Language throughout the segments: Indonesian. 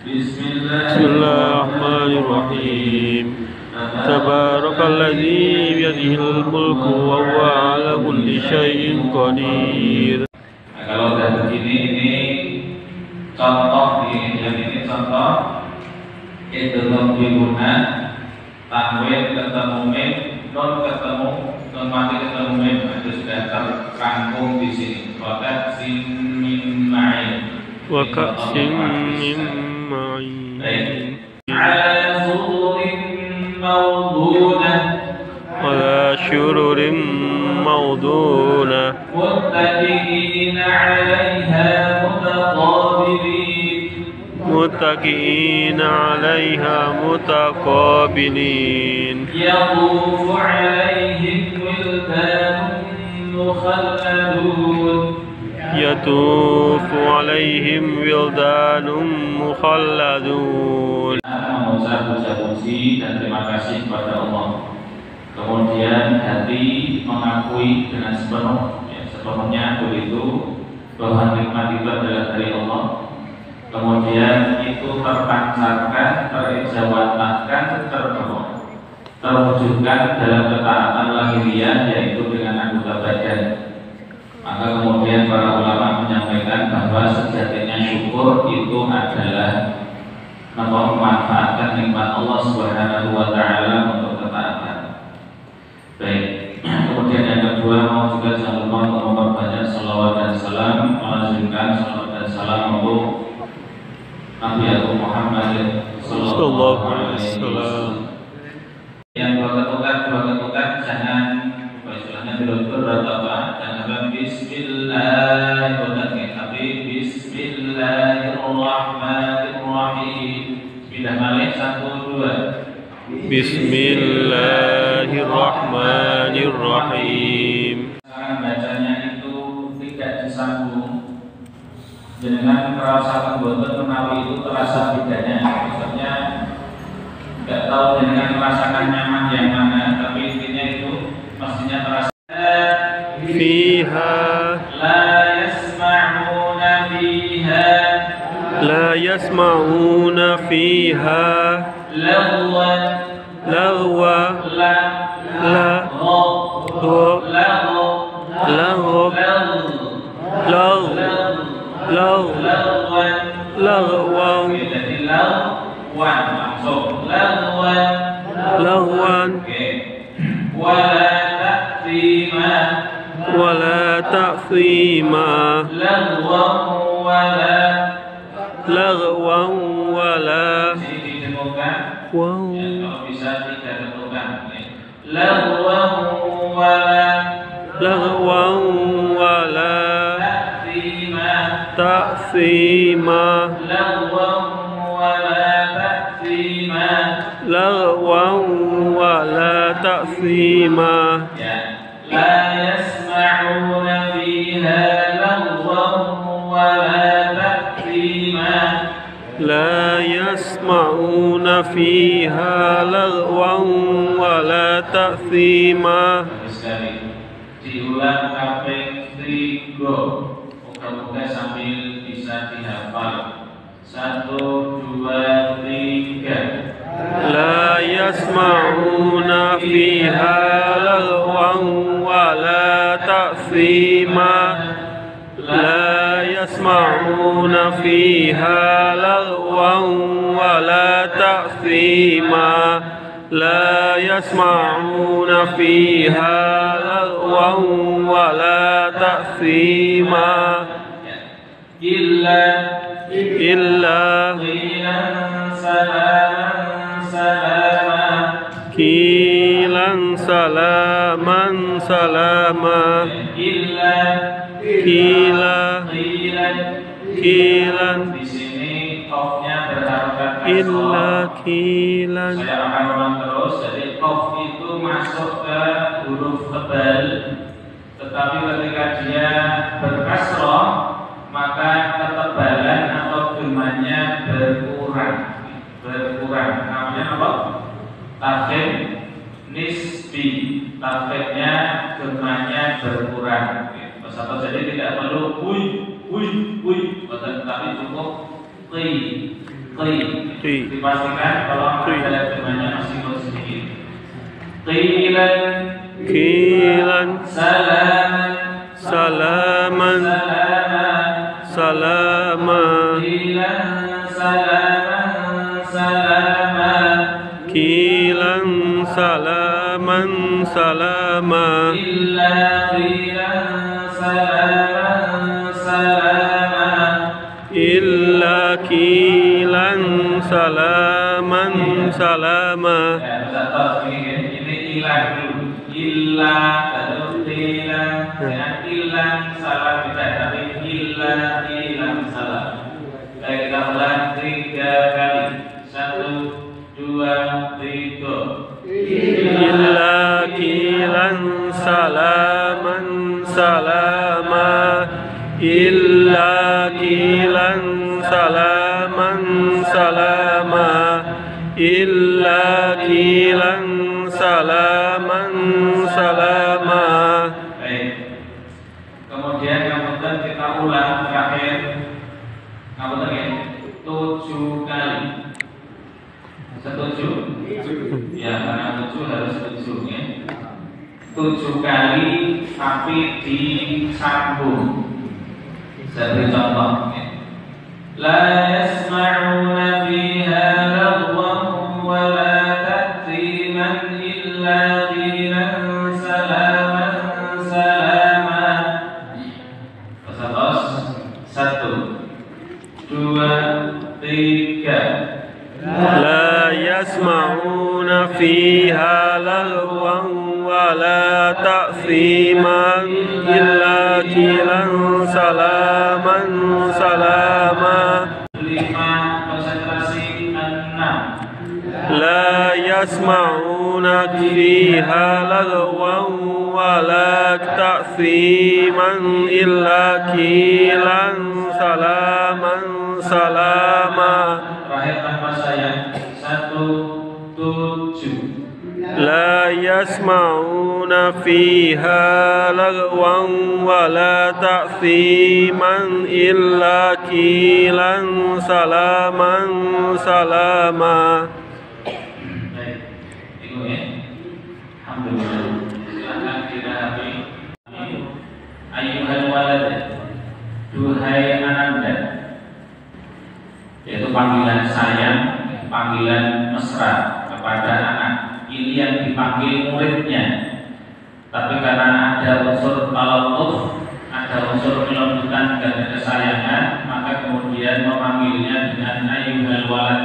Bismillahirrahmanirrahim. Tabarakalladzi biyadihil mulku wa huwa ala kulli syai'in qadir. Nah, kalau udah begini ini contoh ini contoh idgham biguna tanwin ketemu mim nun ketemu nun mati ketemu mim itu sudah terkangkung di sini. Waqasin min ma'in Wa ka'sin min ma'in ala sururin mawdunah ala syururin mawdunah muttaqiina 'alaiha mutaqabilin muttaqiina 'alaiha mutaqabilin yaqufu 'alaihim wildanun mukhalladun yatufu 'alaihim wildanum mukhalladun. Mengucap puji dan terima kasih kepada Allah. Kemudian hati mengakui dengan sepenuhnya begitu bahwa nikmat itu adalah dari Allah. Kemudian itu terpancarkan, terijawantahkan, terwujudkan dalam ketaatan lahiriah, yaitu dengan anggota badan. Maka kemudian para ulama menyampaikan bahwa sejatinya syukur itu adalah memanfaatkan nikmat Allah Subhanahu wa Ta'ala untuk ketaatan. Baik, kemudian yang kedua mau juga jangan lupa untuk memperbanyak salawat dan salam, melazimkan salawat dan salam untuk Nabi Muhammad sallallahu alaihi wasallam. Yang dua ketukan jangan istilahnya betul-betul atau apa? Jangan bismillah, tapi bismillahirrahmanirrahim. Pindah balik 1 2. Bismillahirrahmanirrahim. Sekarang bacanya itu tidak disambung. Dengan merasakan boten menawi itu terasa bedanya. Maksudnya tidak tahu dengan merasakan nyaman yang mana, tapi intinya itu pastinya terasa. Fiha la yasma'una fiha lagwa wala ta'thima lagwan wala kalau bisa tidak tentukan lagwan wala ta'thima lagwan wala ta'thima la yasma'una fiha lagwan wala ta'thima la yasma'una fiha lagwan wala ta'thima. Diulang kaping 3. Moga-moga sambil bisa dihafal. 1 2 3. La yasma'una fiha lagwan wala ta'thima la yasma'una fiha lagwan wala ta'thima la yasma'una fiha lagwan wala ta'thima illa qilan salaman salama qilan di sini qafnya berharokat illa qilan. Saya akan ulang terus. Jadi qaf itu masuk ke huruf tebal, tetapi ketika dia berkasroh maka ketebalan atau gemanya berkurang. Namanya apa? Tafkhim nisbi. Tafkhimnya gemanya berkurang. Atau jadi tidak perlu tetapi cukup Dipastikan kalau ada firmannya masih sedikit. Qilan salaman Qilan salama illa qilan salaman salama. Ini ilah dulu. Ilah salam kita, tapi ilah salam. Baik, kita ulang 3 kali. 1, 2, 3. Illa qilan salaman salama. Illa qilan salaman salama. Illa qilan salaman salama. Baik. Kemudian kita ulang terakhir. Kamu terakhir 7 kali. Setuju? Ya, karena 7 harus 7 ya. 7 kali tapi disambung. Saya beri contoh ya. La yasma'una fiha lagwan wa la ta'thiman illa qilan salaman salama. Terus 1, 2, 3. La yasma'una fiha lagwan wa la ta'thiman illa qilan salaman salama. 5, konsentrasi 6. La yasma'una fiha lagwan wa la ta'thiman illa qilan salaman salama. Terakhir tanpa saya 1, 7. La yasma'una fiha lagwan wa la ta'thiman illa qilan salaman salama. Baik, itu ya. Alhamdulillah. Silakan dirapi. Ayyuhal walad, duhai ananda. Yaitu panggilan sayang, panggilan mesra kepada anak. Ini yang dipanggil muridnya. Tapi karena ada unsur talatuf, ada unsur kelembutan dan kesayangan, maka kemudian memanggilnya dengan ayyuhal walad.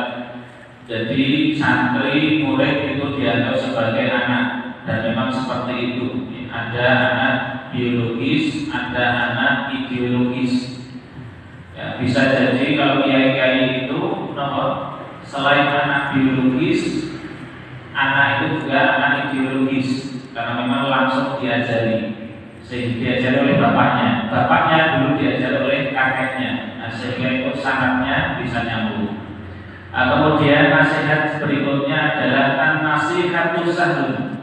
Jadi santri murid itu dianggap sebagai anak, dan memang seperti itu. Ada anak biologis, ada anak ideologis. Ya, bisa jadi kalau kiai-kiai itu selain anak biologis, anak itu juga anak ideologis, karena memang langsung diajari, sehingga diajari oleh bapaknya. Bapaknya dulu diajari oleh kakeknya, sehingga itu sanatnya bisa nyambung. Kemudian nasihat berikutnya adalah an-nasihatu sahlun.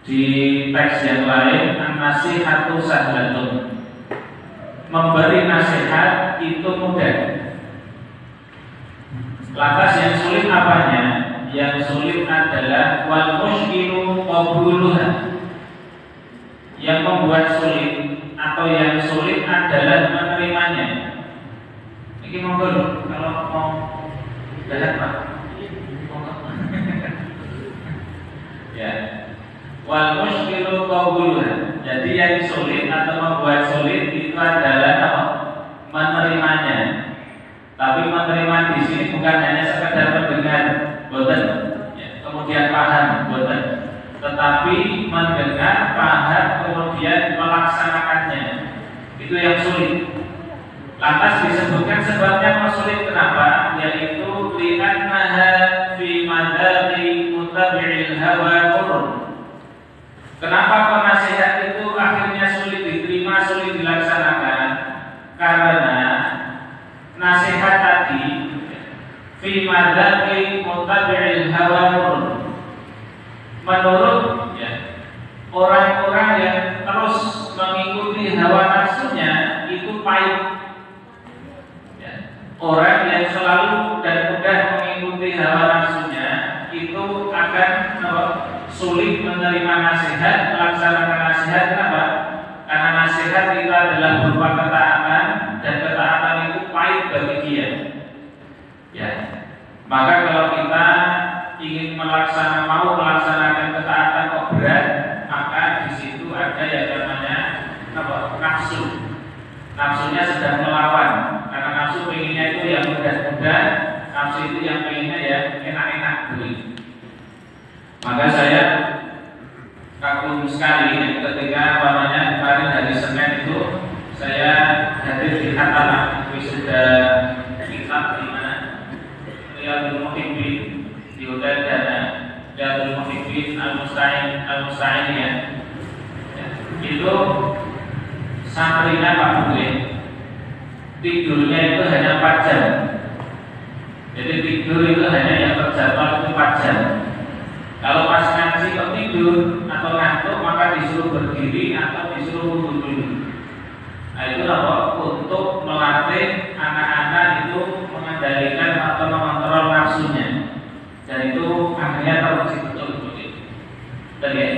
Di teks yang lain an-nasihatu sahlatun. Memberi nasihat itu mudah. Lantas yang sulit apanya? Yang sulit adalah wal mushkilu qabuluha. Yang membuat sulit atau yang sulit adalah menerimanya. Ini monggo kalau mau lihat Pak. Ya. Wal mushkilu qabuluha. Jadi yang sulit atau membuat sulit itu adalah apa? Menerimanya. Tapi menerima di sini bukan hanya sekedar mendengar, boten. Ya, kemudian paham, boten. Tetapi mendengar, paham, kemudian melaksanakannya. Itu yang sulit. Lantas disebutkan sebabnya sulit kenapa? Yaitu li'annaha fi madaqi mutabi'il hawa qurun. Kenapa penasihat itu akhirnya sulit diterima, sulit dilaksanakan? Karena nasihat tadi fi madaqi mutabi'il hawa qurun. Menurut orang-orang yang terus mengikuti hawa nafsunya itu pahit. Orang yang selalu Ya, maka kalau kita ingin mau melaksanakan ketaatan kok berat, maka di situ ada yang namanya nafsu. Nafsunya sedang melawan, karena nafsu pengennya itu yang mudah-mudah, nafsu itu yang pengennya ya enak-enak beli. Maka saya kagum sekali ketika kemarin hari Senin itu saya hadir di Katalan wisuda kitab di mana Riyadhul Muhibbin di Hotel Dana Riyadhul Muhibbin Al-Musta'in ya. Itu santrinya Pak Bule tidurnya itu hanya 4 jam. Jadi tidur itu hanya yang terjadwal itu 4 jam. Kalau pas ngaji kok tidur atau ngantuk, maka disuruh berdiri atau disuruh wudhu dulu. Nah itu apa? Untuk melatih anak-anak itu mengendalikan atau mengontrol nafsunya. Dan itu akhirnya teruji betul. Dan ya,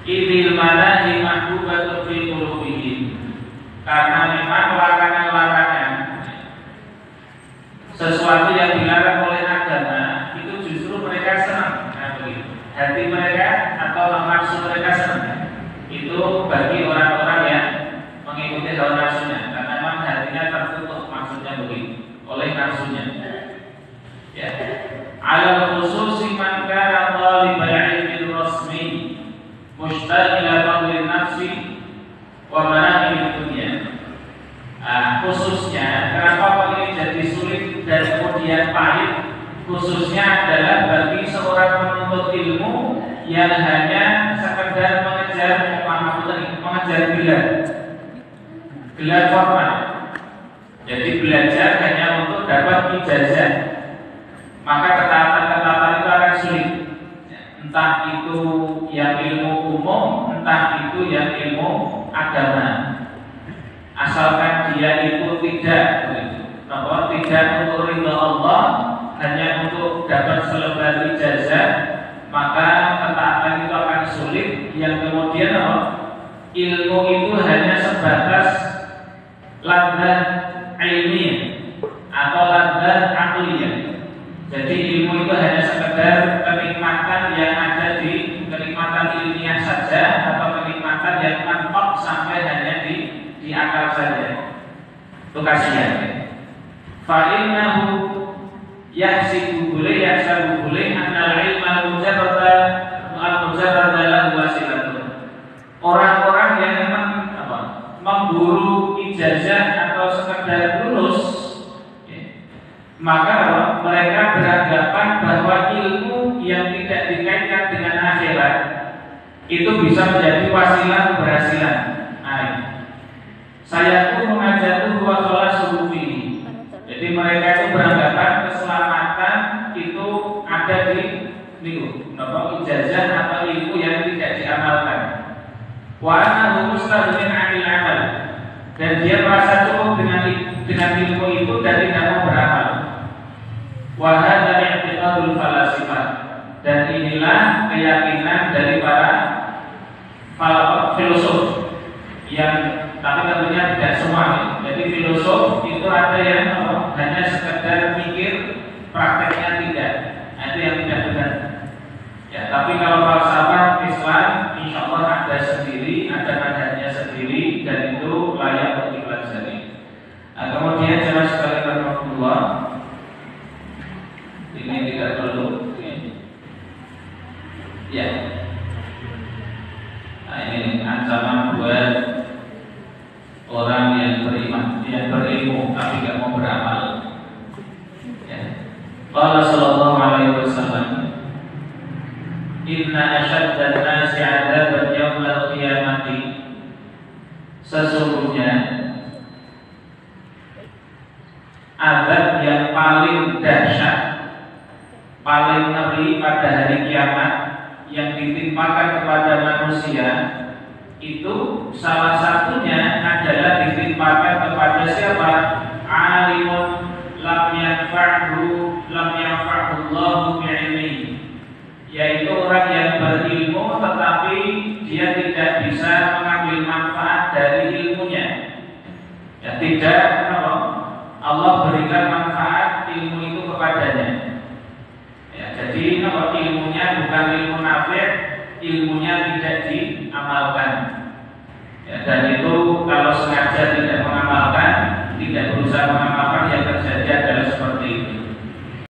idil manahi mahbubatun fi qulubihim. Karena memang larangan-larangan, sesuatu yang dilarang oleh agama itu justru mereka senang. Hati mereka atau nafsu mereka senang. Itu bagi orang-orang yang mengikuti hawa nafsunya, karena memang hatinya tertutup, maksudnya begitu, oleh nafsunya. Ya. Ala khususi man kana talibal ilmi rasmi mushtaghila bil nafsi wa manaqib dunya. Khususnya kenapa ini jadi sulit dan kemudian pahit? Khususnya adalah bagi seorang penuntut ilmu yang hanya sekedar mengejar gelar formal. Jadi belajar hanya untuk dapat ijazah. Maka ketaatan-ketaatan itu akan sulit. Entah itu yang ilmu umum, entah itu yang ilmu agama. Asalkan dia itu tidak untuk ridha Allah, hanya untuk dapat selebar ijazah, maka ketaatan itu akan sulit. Yang kemudian ilmu itu hanya sebatas ladzah ilmiah atau ladzah aqliyah. Jadi ilmu itu hanya sekedar kenikmatan yang ada di kenikmatan ilmiah saja, atau kenikmatan yang mentok sampai hanya di akal saja. Itu kasihan. Fa'innahu yahsibu boleh annal ilma al-mujarrada lahu wasilatun. Orang-orang yang memang memburu ijazah atau sekedar lulus, maka mereka beranggapan bahwa ilmu yang tidak dikaitkan dengan akhirat itu bisa menjadi wasilah keberhasilan. Saya pun mengajak wa khalasuhu fihi. Jadi mereka itu beranggapan keselamatan itu ada di ijazah atau ilmu yang tidak diamalkan. Wa annahu mustahilun 'anil 'amal. Dan dia merasa cukup dengan ilmu itu dan tidak mau beramal. Wa hadza i'tiqadul falasifah. Dan inilah keyakinan dari para filosof yang, tapi tentunya tidak semua. Jadi filosof itu ada yang hanya sekedar mikir, prakteknya tidak. Itu yang tidak benar. Ya, tapi kalau falsafah Islam, insya Allah ada sendiri, ada manhajnya sendiri, dan itu layak untuk dipelajari. Kemudian jemaah sekalian rahmatullah, ini tidak perlu. Ya. Nah, ini ancaman buat orang yang beriman, yang berilmu tapi tidak mau beramal. Ya. Qala sallallahu alaihi wasallam, inna asyaddan nasi 'adaban yaumil qiyamati. Sesungguhnya azab yang paling dahsyat, paling ngeri pada hari kiamat yang ditimpakan kepada manusia itu salah satunya adalah ditimpakan kepada siapa? Alimun lam yanfa'hu Allahu bi'ilmihi, yaitu orang yang berilmu tetapi dia tidak bisa mengambil manfaat dari ilmunya. Ya, tidak Allah berikan manfaat ilmu itu kepada ilmunya tidak diamalkan.